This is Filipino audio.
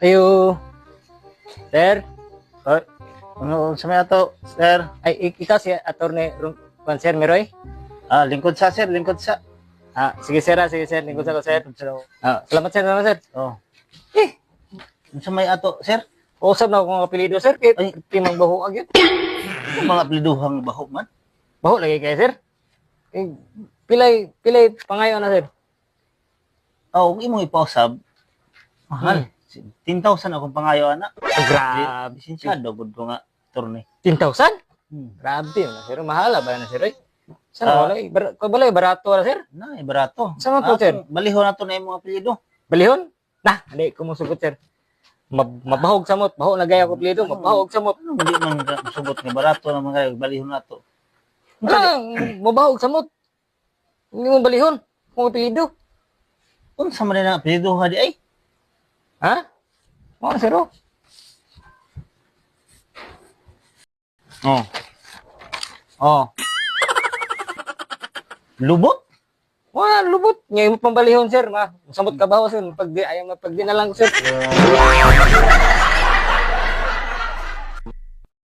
Ayo. Sir? Ay, ano sa may ato, sir? Ay, ikaw si Attorney Juan Sir Meroy? Lingkod sa, sir. Lingkod sa. Sige sir, sige sir. Lingkod sa ko sir. Lingkod sa. Salamat sir, salamat sir. Oh. Eh, Ano sa may ato, sir? usap na akong apelido sir. Kaya Ay. timang baho agad. Yung mga pliduhang baho man. Baho lagi kayo sir. Eh, pilay pangayo na sir. Kung imong ipausab, mahal. 10,000 akong pangayo, anak. Grabe. Lisensyado, good ko nga, turne. 10,000? Hmm. Grabe na sir. Mahala ba na sir? Saan wala? Balay, barato na sir. Na, barato. Saan man po, sir? Baliho na to na yung mga apelido. Balihon? Hindi ko musugot sir. Mabahog samot. Baho na gaya ko apelido. Mabahog samot. Ano, hindi man subot nga barato naman kayo, baliho na to. Mabahog samot. Hindi mo balihon. Kung apelido. Unsa man na apelido nga di ay? Ha? Oo, sir. Oh. Oh. Lubot? Wala, lubot. Ngayon mo pang balihon, sir. Samot ka ba, sir? Ayaw mapagdi na lang, sir.